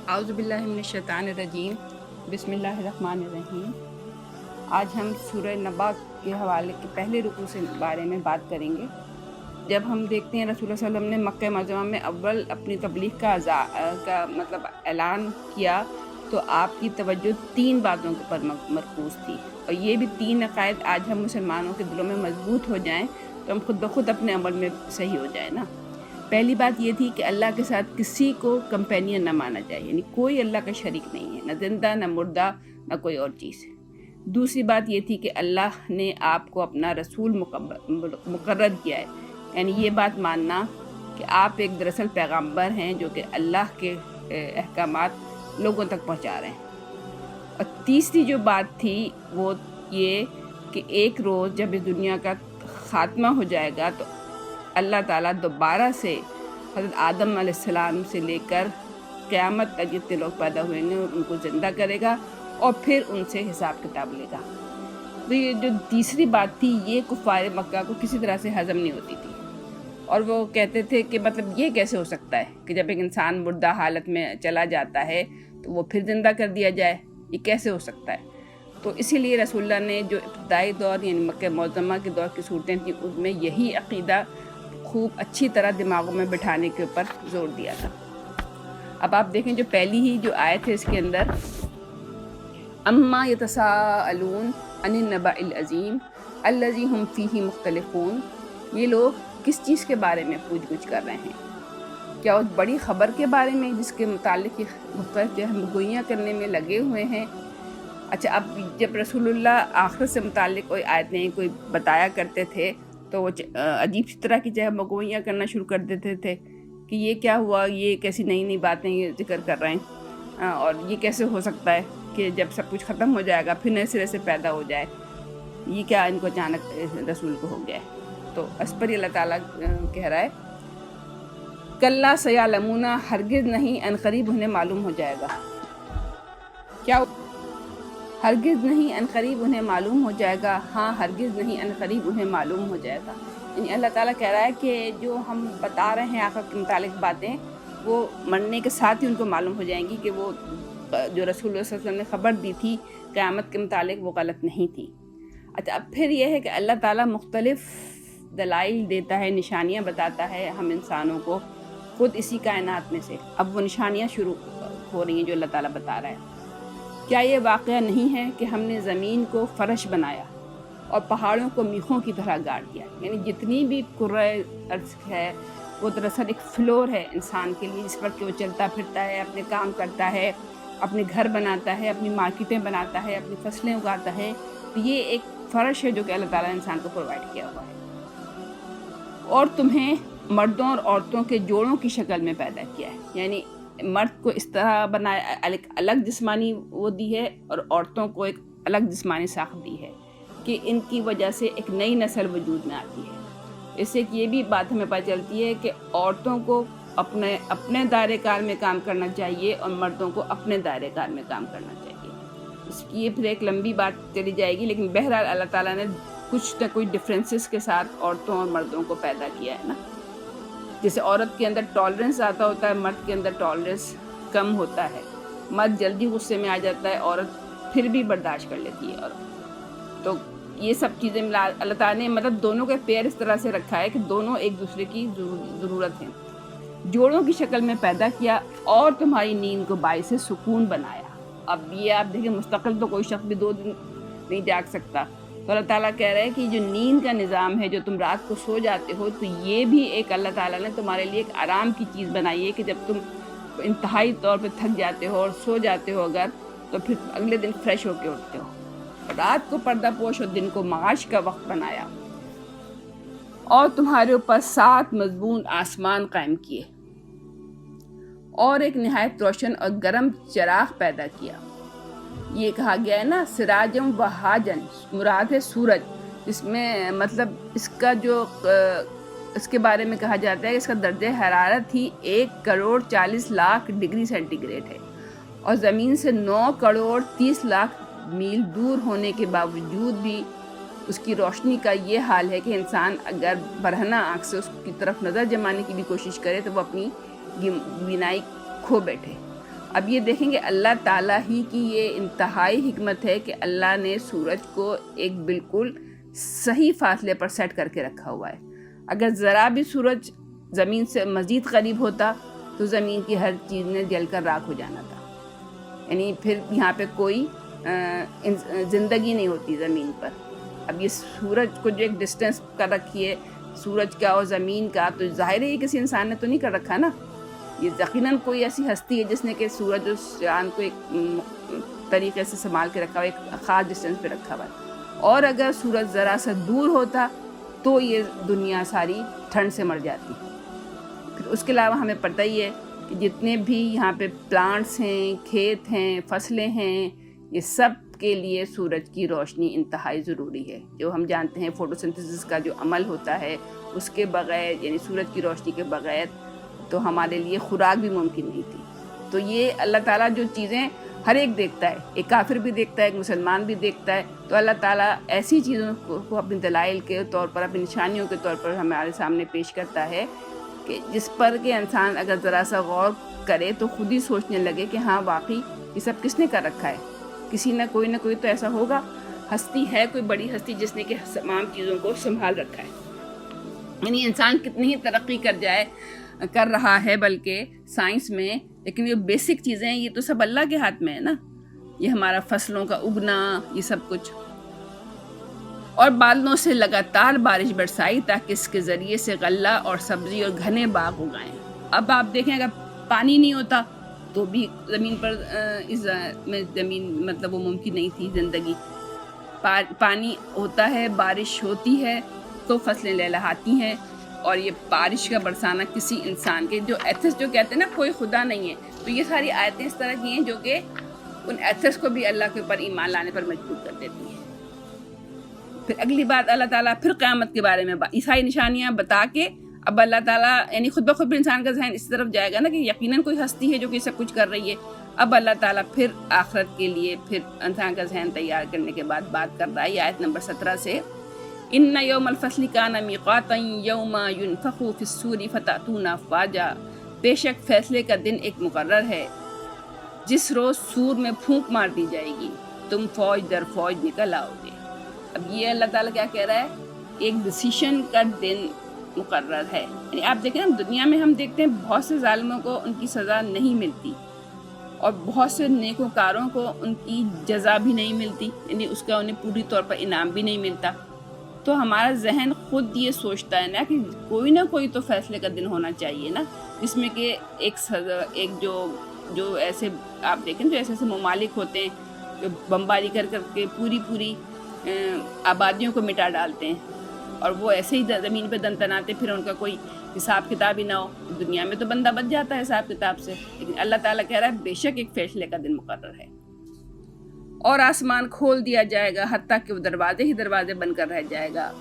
اعوذ باللہ من الشیطان الرجیم بسم اللہ الرحمن الرحیم۔ آج ہم سورہ نبا کے حوالے کے پہلے رکوع سے بارے میں بات کریں گے۔ جب ہم دیکھتے ہیں رسول اللہ صلی اللہ علیہ وسلم نے مکہ معظمہ میں اول اپنی تبلیغ کا اعلان کیا تو آپ کی توجہ 3 باتوں پر مرکوز تھی، اور یہ بھی 3 عقائد آج ہم مسلمانوں کے دلوں میں مضبوط ہو جائیں تو ہم خود بخود اپنے عمل میں صحیح ہو جائیں نا۔ پہلی بات یہ تھی کہ اللہ کے ساتھ کسی کو کمپینین نہ مانا جائے، یعنی کوئی اللہ کا شریک نہیں ہے، نہ زندہ نہ مردہ نہ کوئی اور چیز۔ دوسری بات یہ تھی کہ اللہ نے آپ کو اپنا رسول مقرر کیا ہے، یعنی یہ بات ماننا کہ آپ ایک دراصل پیغمبر ہیں جو کہ اللہ کے احکامات لوگوں تک پہنچا رہے ہیں۔ اور تیسری جو بات تھی وہ یہ کہ ایک روز جب اس دنیا کا خاتمہ ہو جائے گا تو اللہ تعالیٰ دوبارہ سے حضرت آدم علیہ السلام سے لے کر قیامت تک جتنے لوگ پیدا ہوئے ہیں ان کو زندہ کرے گا اور پھر ان سے حساب کتاب لے گا۔ تو یہ جو تیسری بات تھی یہ کفار مکہ کو کسی طرح سے ہضم نہیں ہوتی تھی، اور وہ کہتے تھے کہ مطلب یہ کیسے ہو سکتا ہے کہ جب ایک انسان مردہ حالت میں چلا جاتا ہے تو وہ پھر زندہ کر دیا جائے، یہ کیسے ہو سکتا ہے؟ تو اسی لیے رسول اللہ نے جو ابتدائی دور یعنی مکہ معظمہ کے دور کی صورتیں تھیں ان میں یہی عقیدہ خوب اچھی طرح دماغوں میں بٹھانے کے اوپر زور دیا تھا۔ اب آپ دیکھیں جو پہلی ہی جو آیت ہے اس کے اندر، اما یتساءلون عن النبأ العظیم الذی ھم فیہ مختلفون، یہ لوگ کس چیز کے بارے میں پوچھ گچھ کر رہے ہیں؟ کیا اس بڑی خبر کے بارے میں جس کے متعلق مختلف گوئیاں کرنے میں لگے ہوئے ہیں؟ اچھا، اب جب رسول اللہ آخرت سے متعلق کوئی آیتیں کوئی بتایا کرتے تھے تو وہ عجیب سی طرح کی مگوئیاں کرنا شروع کر دیتے تھے کہ یہ کیا ہوا، یہ کیسی نئی نئی باتیں یہ ذکر کر رہے ہیں، اور یہ کیسے ہو سکتا ہے کہ جب سب کچھ ختم ہو جائے گا پھر نئے سرے سے پیدا ہو جائے، یہ کیا ان کو اچانک رسول کو ہو گیا ہے؟ تو اس پر اللہ تعالیٰ کہہ رہا ہے کلا سیعلمون، ہرگز نہیں، ان قریب انہیں معلوم ہو جائے گا۔ کیا ہرگز نہیں، ان قریب انہیں معلوم ہو جائے گا، ہاں ہرگز نہیں، ان قریب انہیں معلوم ہو جائے گا۔ یعنی اللہ تعالیٰ کہہ رہا ہے کہ جو ہم بتا رہے ہیں آخرت کے متعلق باتیں وہ مرنے کے ساتھ ہی ان کو معلوم ہو جائیں گی کہ وہ جو رسول اللہ صلی اللہ علیہ وسلم نے خبر دی تھی قیامت کے متعلق وہ غلط نہیں تھی۔ اچھا، اب پھر یہ ہے کہ اللہ تعالیٰ مختلف دلائل دیتا ہے، نشانیاں بتاتا ہے ہم انسانوں کو خود اسی کائنات میں سے۔ اب وہ نشانیاں شروع ہو رہی ہیں جو اللہ تعالیٰ بتا رہا ہے۔ کیا یہ واقعہ نہیں ہے کہ ہم نے زمین کو فرش بنایا اور پہاڑوں کو میخوں کی طرح گاڑ دیا؟ یعنی جتنی بھی کرۂ ارض ہے وہ دراصل ایک فلور ہے انسان کے لیے، جس پر کہ وہ چلتا پھرتا ہے، اپنے کام کرتا ہے، اپنے گھر بناتا ہے، اپنی مارکیٹیں بناتا ہے، اپنی فصلیں اگاتا ہے۔ تو یہ ایک فرش ہے جو کہ اللہ تعالیٰ نے انسان کو پرووائڈ کیا ہوا ہے، اور تمہیں مردوں اور عورتوں کے جوڑوں کی شکل میں پیدا کیا ہے۔ یعنی مرد کو اس طرح بنایا، الگ جسمانی وہ دی ہے، اور عورتوں کو ایک الگ جسمانی ساخت دی ہے کہ ان کی وجہ سے ایک نئی نسل وجود میں آتی ہے۔ اس سے یہ بھی بات ہمیں پتہ چلتی ہے کہ عورتوں کو اپنے دائرے کار میں کام کرنا چاہیے اور مردوں کو اپنے دائرے کار میں کام کرنا چاہیے۔ اس کی یہ پھر ایک لمبی بات چلی جائے گی، لیکن بہرحال اللہ تعالیٰ نے کچھ نہ کچھ ڈفرینسز کے ساتھ عورتوں اور مردوں کو پیدا کیا ہے نا۔ جیسے عورت کے اندر ٹالرنس زیادہ ہوتا ہے، مرد کے اندر ٹالرنس کم ہوتا ہے۔ مرد جلدی غصے میں آ جاتا ہے، عورت پھر بھی برداشت کر لیتی ہے۔ تو یہ سب چیزیں اللہ تعالیٰ نے مطلب دونوں کے پیر اس طرح سے رکھا ہے کہ دونوں ایک دوسرے کی ضرورت ہیں۔ جوڑوں کی شکل میں پیدا کیا اور تمہاری نیند کو باعث سکون بنایا۔ اب یہ آپ دیکھیں مستقل تو کوئی شخص بھی 2 دن نہیں جاگ سکتا، تو اللہ تعالیٰ کہہ رہے ہیں کہ جو نیند کا نظام ہے، جو تم رات کو سو جاتے ہو، تو یہ بھی ایک اللہ تعالیٰ نے تمہارے لیے ایک آرام کی چیز بنائی ہے کہ جب تم انتہائی طور پہ تھک جاتے ہو اور سو جاتے ہو اگر، تو پھر اگلے دن فریش ہو کے اٹھتے ہو۔ رات کو پردہ پوش اور دن کو معاش کا وقت بنایا، اور تمہارے اوپر 7 مضبوط آسمان قائم کیے، اور ایک نہایت روشن اور گرم چراغ پیدا کیا۔ یہ کہا گیا ہے نا سراجم و حاجن، مراد ہے سورج، جس میں مطلب اس کا جو اس کے بارے میں کہا جاتا ہے اس کا درجہ حرارت ہی 1,40,00,000 ڈگری سینٹی گریڈ ہے، اور زمین سے 9,30,00,000 میل دور ہونے کے باوجود بھی اس کی روشنی کا یہ حال ہے کہ انسان اگر برہنہ آنکھ سے اس کی طرف نظر جمانے کی بھی کوشش کرے تو وہ اپنی بینائی کھو بیٹھے۔ اب یہ دیکھیں کہ اللہ تعالیٰ ہی کی یہ انتہائی حکمت ہے کہ اللہ نے سورج کو ایک بالکل صحیح فاصلے پر سیٹ کر کے رکھا ہوا ہے. اگر ذرا بھی سورج زمین سے مزید قریب ہوتا تو زمین کی ہر چیز نے جل کر راکھ ہو جانا تھا. یعنی پھر یہاں پہ کوئی زندگی نہیں ہوتی زمین پر. اب یہ سورج کو جو ایک ڈسٹینس کر رکھی ہے سورج کا اور زمین کا، تو ظاہر ہے یہ کسی انسان نے تو نہیں کر رکھا نا. یہ یقیناً کوئی ایسی ہستی ہے جس نے کہ سورج اور چاند کو ایک طریقے سے سنبھال کے رکھا ہوا ہے، ایک خاص ڈسٹینس پہ رکھا ہوا ہے. اور اگر سورج ذرا سا دور ہوتا تو یہ دنیا ساری ٹھنڈ سے مر جاتی. پھر اس کے علاوہ ہمیں پتہ ہی ہے کہ جتنے بھی یہاں پہ پلانٹس ہیں، کھیت ہیں، فصلیں ہیں، یہ سب کے لیے سورج کی روشنی انتہائی ضروری ہے. جو ہم جانتے ہیں فوٹو سنتھسس کا جو عمل ہوتا ہے اس کے بغیر، یعنی سورج کی روشنی کے بغیر تو ہمارے لیے خوراک بھی ممکن نہیں تھی. تو یہ اللہ تعالیٰ جو چیزیں ہر ایک دیکھتا ہے، ایک کافر بھی دیکھتا ہے، ایک مسلمان بھی دیکھتا ہے، تو اللہ تعالیٰ ایسی چیزوں کو اپنی دلائل کے طور پر، اپنی نشانیوں کے طور پر ہمارے سامنے پیش کرتا ہے کہ جس پر کہ انسان اگر ذرا سا غور کرے تو خود ہی سوچنے لگے کہ ہاں واقعی یہ سب کس نے کر رکھا ہے. کسی نہ کوئی تو ایسا ہوگا، ہستی ہے، کوئی بڑی ہستی جس نے کہ تمام چیزوں کو سنبھال رکھا ہے. یعنی انسان کتنی ہی ترقی کر رہا ہے بلکہ سائنس میں، لیکن یہ بیسک چیزیں ہیں یہ تو سب اللہ کے ہاتھ میں ہے نا. یہ ہمارا فصلوں کا اگنا، یہ سب کچھ. اور بادلوں سے لگاتار بارش برسائی تاکہ اس کے ذریعے سے غلہ اور سبزی اور گھنے باغ اگائیں. اب آپ دیکھیں اگر پانی نہیں ہوتا تو بھی زمین پر اس میں زمین مطلب وہ ممکن نہیں تھی زندگی. پانی ہوتا ہے، بارش ہوتی ہے تو فصلیں لہلہاتی ہیں. اور یہ بارش کا برسانا کسی انسان کے، جو ایتھس جو کہتے ہیں نا کوئی خدا نہیں ہے، تو یہ ساری آیتیں اس طرح کی ہیں جو کہ ان ایتھس کو بھی اللہ کے اوپر ایمان لانے پر مجبور کر دیتی ہیں. پھر اگلی بات اللہ تعالیٰ پھر قیامت کے بارے میں یہ ساری نشانیاں بتا کے اب اللہ تعالیٰ یعنی خود بخود انسان کا ذہن اس طرف جائے گا نا کہ یقیناً کوئی ہستی ہے جو کہ سب کچھ کر رہی ہے. اب اللہ تعالیٰ پھر آخرت کے لیے پھر انسان کا ذہن تیار کرنے کے بعد بات کر رہا ہے آیت نمبر 17 سے. ان یوم الفصل کان میقاتا یوم ینفخ فی الصور فتأتون افواجا. بے شک فیصلے کا دن ایک مقرر ہے جس روز سور میں پھونک مار دی جائے گی، تم فوج در فوج نکل آؤ گے. اب یہ اللہ تعالیٰ کیا کہہ رہا ہے؟ ایک ڈیسیشن کا دن مقرر ہے. یعنی آپ دیکھیں نا دنیا میں ہم دیکھتے ہیں بہت سے ظالموں کو ان کی سزا نہیں ملتی اور بہت سے نیکوکاروں کو ان کی جزا بھی نہیں ملتی، یعنی اس کا انہیں پوری طور پر انعام بھی نہیں ملتا. تو ہمارا ذہن خود یہ سوچتا ہے نا کہ کوئی نہ کوئی تو فیصلے کا دن ہونا چاہیے نا، جس میں کہ ایک سزا، ایک جو ایسے آپ دیکھیں جو ایسے ممالک ہوتے ہیں جو بمباری کر کے پوری آبادیوں کو مٹا ڈالتے ہیں اور وہ ایسے ہی زمین پہ دن تناتے، پھر ان کا کوئی حساب کتاب ہی نہ ہو. دنیا میں تو بندہ بچ جاتا ہے حساب کتاب سے، لیکن اللہ تعالیٰ کہہ رہا ہے بے شک ایک فیصلے کا دن مقرر ہے. اور آسمان کھول دیا جائے گا حتیٰ کہ وہ دروازے ہی دروازے بن کر رہ جائے گا،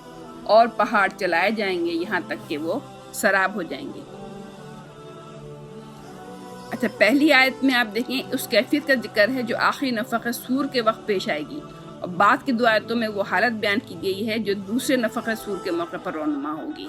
اور پہاڑ چلائے جائیں گے یہاں تک کہ وہ سراب ہو جائیں گے. اچھا، پہلی آیت میں آپ دیکھیں اس کیفیت کا ذکر ہے جو آخری نفخ سور کے وقت پیش آئے گی، اور بعد کی دو آیتوں میں وہ حالت بیان کی گئی ہے جو دوسرے نفخ سور کے موقع پر رونما ہوگی.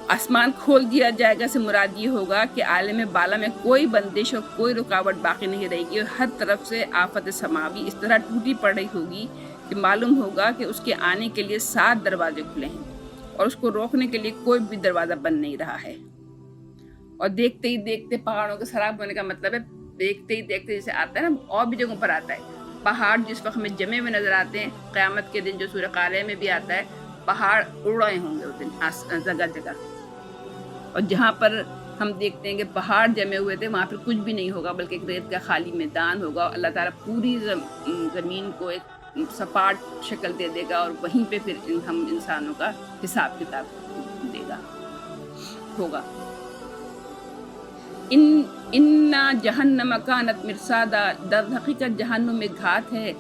آسمان کھول دیا جائے گا سے مراد یہ ہوگا کہ عالم بالا میں کوئی بندش اور کوئی رکاوٹ باقی نہیں رہے گی، اور ہر طرف سے آفت سماوی اس طرح ٹوٹی پڑ رہی ہوگی کہ معلوم ہوگا کہ اس کے آنے کے لیے 7 دروازے کھلے ہیں اور اس کو روکنے کے لیے کوئی بھی دروازہ بند نہیں رہا ہے. اور دیکھتے ہی دیکھتے پہاڑوں کے سراب ہونے کا مطلب ہے دیکھتے ہی دیکھتے جیسے آتا ہے نا، اور بھی جگہوں پر آتا ہے، پہاڑ جس وقت میں جمے ہوئے نظر آتے ہیں قیامت کے دن، جو سورہ قاریہ میں بھی آتا ہے، پہاڑ اڑ رہے ہوں گے اس دن جگہ جگہ. اور جہاں پر ہم دیکھتے ہیں کہ پہاڑ جمے ہوئے تھے وہاں پر کچھ بھی نہیں ہوگا بلکہ ایک ریت کا خالی میدان ہوگا، اور اللہ تعالیٰ پوری زمین کو ایک سپاٹ شکل دے دے گا اور وہیں پہ پھر ہم انسانوں کا حساب کتاب دے گا ہوگا. ان جہنم کانت مرصادا، در حقیقت جہنم ایک گھات ہے،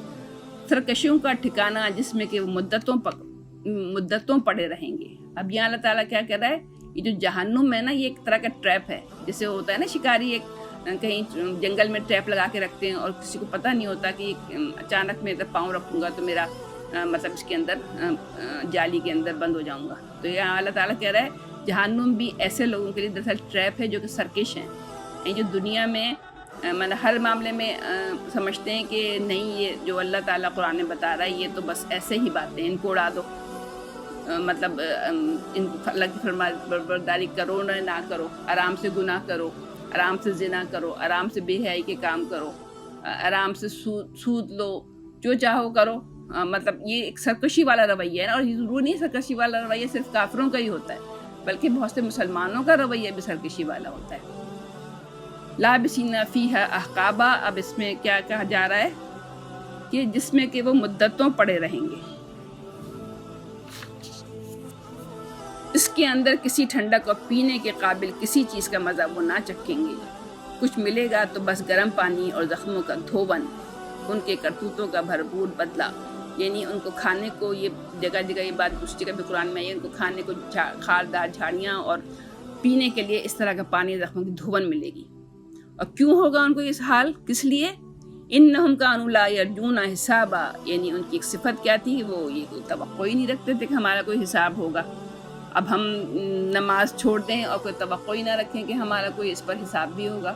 سرکشیوں کا ٹھکانہ جس میں کہ وہ مدتوں پڑے رہیں گے. اب یہاں اللہ تعالیٰ کیا کہہ رہا ہے؟ یہ جو جہنم ہے نا، یہ ایک طرح کا ٹریپ ہے. جیسے ہوتا ہے نا شکاری ایک کہیں جنگل میں ٹریپ لگا کے رکھتے ہیں اور کسی کو پتہ نہیں ہوتا کہ اچانک میں ادھر پاؤں رکھوں گا تو میرا مطلب اس کے اندر جالی کے اندر بند ہو جاؤں گا. تو یہاں اللہ تعالیٰ کہہ رہا ہے جہنم بھی ایسے لوگوں کے لیے دراصل ٹریپ ہے جو کہ سرکش ہیں، جو دنیا میں مطلب ہر معاملے میں سمجھتے ہیں کہ نہیں یہ جو اللہ تعالیٰ قرآن میں بتا رہا ہے یہ تو بس ایسے ہی باتیں، ان کو اڑا دو، مطلب ان اللہ کی فرما برداری کرو نہ کرو، آرام سے گناہ کرو، آرام سے زنا کرو، آرام سے بے حیائی کے کام کرو، آرام سے سود لو، جو چاہو کرو. مطلب یہ ایک سرکشی والا رویہ ہے نا، اور یہ ضرور نہیں سرکشی والا رویہ صرف کافروں کا ہی ہوتا ہے، بلکہ بہت سے مسلمانوں کا رویہ بھی سرکشی والا ہوتا ہے. لابسین فیہا احقابا، اب اس میں کیا کہا جا رہا ہے کہ جس میں کہ وہ مدتوں پڑے رہیں گے، اس کے اندر کسی ٹھنڈک اور پینے کے قابل کسی چیز کا مزہ وہ نہ چکھیں گے. کچھ ملے گا تو بس گرم پانی اور زخموں کا دھوون، ان کے کرتوتوں کا بھرپور بدلہ. یعنی ان کو کھانے کو، یہ جگہ جگہ یہ بات اس جگہ بھی قرآن میں ہے، ان کو کھانے کو خاردار جھاڑیاں اور پینے کے لیے اس طرح کا پانی زخموں کی دھوون ملے گی. اور کیوں ہوگا ان کو اس حال، کس لیے؟ انہم کانوا لا یرجون حسابا، یعنی ان کی ایک صفت کیا تھی، وہ یہ کوئی توقع ہی نہیں رکھتے تھے کہ ہمارا کوئی حساب ہوگا. اب ہم نماز چھوڑ دیں اور کوئی توقع ہی نہ رکھیں کہ ہمارا کوئی اس پر حساب بھی ہوگا،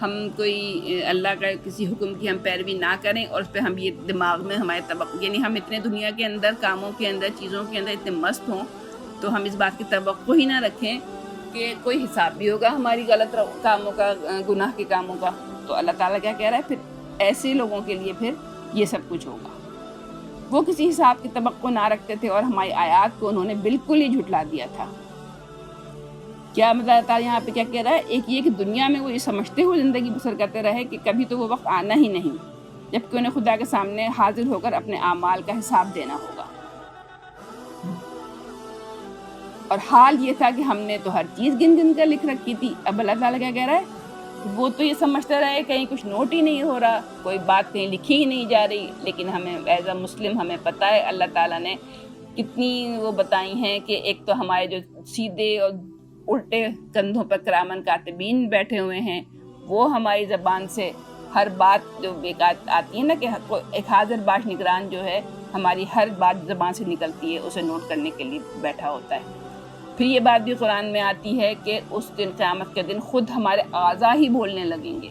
ہم کوئی اللہ کا کسی حکم کی ہم پیروی نہ کریں اور اس پہ ہم یہ دماغ میں ہمارے توقع، یعنی ہم اتنے دنیا کے اندر کاموں کے اندر چیزوں کے اندر اتنے مست ہوں تو ہم اس بات کی توقع ہی نہ رکھیں کہ کوئی حساب بھی ہوگا ہماری غلط کاموں کا، گناہ کے کاموں کا. تو اللہ تعالیٰ کیا کہہ رہا ہے، پھر ایسے لوگوں کے لیے پھر یہ سب کچھ ہوگا. وہ کسی حساب کی توقع نہ رکھتے تھے اور ہماری آیات کو انہوں نے بالکل ہی جھٹلا دیا تھا. کیا مطلب اللہ تعالیٰ یہاں پہ کیا کہہ رہا ہے، ایک یہ کہ دنیا میں وہ یہ سمجھتے ہوئے زندگی بسر کرتے رہے کہ کبھی تو وہ وقت آنا ہی نہیں جبکہ انہیں خدا کے سامنے حاضر ہو کر اپنے اعمال کا حساب دینا ہوگا. اور حال یہ تھا کہ ہم نے تو ہر چیز گن گن کر لکھ رکھی تھی. اب اللہ تعالیٰ کیا کہہ رہا ہے، وہ تو یہ سمجھتے رہے کہیں کچھ نوٹ ہی نہیں ہو رہا، کوئی بات کہیں لکھی ہی نہیں جا رہی، لیکن ہمیں ایز اے مسلم ہمیں پتہ ہے اللہ تعالیٰ نے کتنی وہ بتائی ہیں کہ ایک تو ہمارے جو سیدھے اور الٹے کندھوں پر کرامن کاتبین بیٹھے ہوئے ہیں، وہ ہماری زبان سے ہر بات جو بیکات آتی ہے نا، کہ ایک حاضر باش نگران جو ہے ہماری ہر بات زبان سے نکلتی ہے اسے نوٹ کرنے کے لیے بیٹھا ہوتا ہے. پھر یہ بات بھی قرآن میں آتی ہے کہ اس دن قیامت کے دن خود ہمارے اعضاء ہی بولنے لگیں گے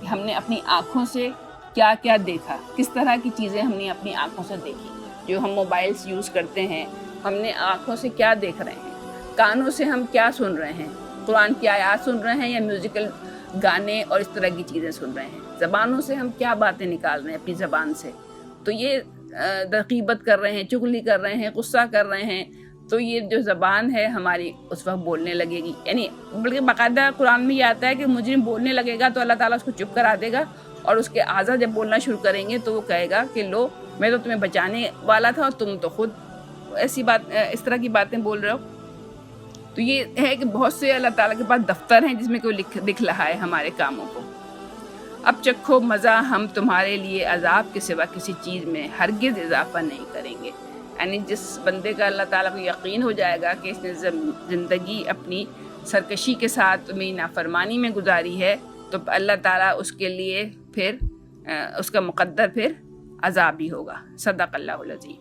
کہ ہم نے اپنی آنکھوں سے کیا کیا دیکھا، کس طرح کی چیزیں ہم نے اپنی آنکھوں سے دیکھی. جو ہم موبائلز یوز کرتے ہیں، ہم نے آنکھوں سے کیا دیکھ رہے ہیں، کانوں سے ہم کیا سن رہے ہیں، قرآن کی آیات سن رہے ہیں یا میوزیکل گانے اور اس طرح کی چیزیں سن رہے ہیں، زبانوں سے ہم کیا باتیں نکال رہے ہیں اپنی زبان سے. تو یہ غیبت کر رہے ہیں، چغلی کر رہے ہیں، غصہ کر رہے ہیں، تو یہ جو زبان ہے ہماری اس وقت بولنے لگے گی. یعنی بلکہ باقاعدہ قرآن میں یہ آتا ہے کہ مجرم بولنے لگے گا تو اللہ تعالیٰ اس کو چپ کرا دے گا، اور اس کے اعضاء جب بولنا شروع کریں گے تو وہ کہے گا کہ لو میں تو تمہیں بچانے والا تھا اور تم تو خود ایسی بات، اس طرح کی باتیں بول رہے ہو. تو یہ ہے کہ بہت سے اللہ تعالیٰ کے پاس دفتر ہیں جس میں کوئی دکھ رہا ہے ہمارے کاموں کو. اب چکھو مزہ، ہم تمہارے لیے عذاب کے سوا کسی چیز میں ہرگز اضافہ نہیں کریں گے. یعنی جس بندے کا اللہ تعالیٰ کو یقین ہو جائے گا کہ اس نے زندگی اپنی سرکشی کے ساتھ میری نافرمانی میں گزاری ہے، تو اللہ تعالیٰ اس کے لیے پھر اس کا مقدر پھر عذاب ہی ہوگا. صدق اللہ العظیم.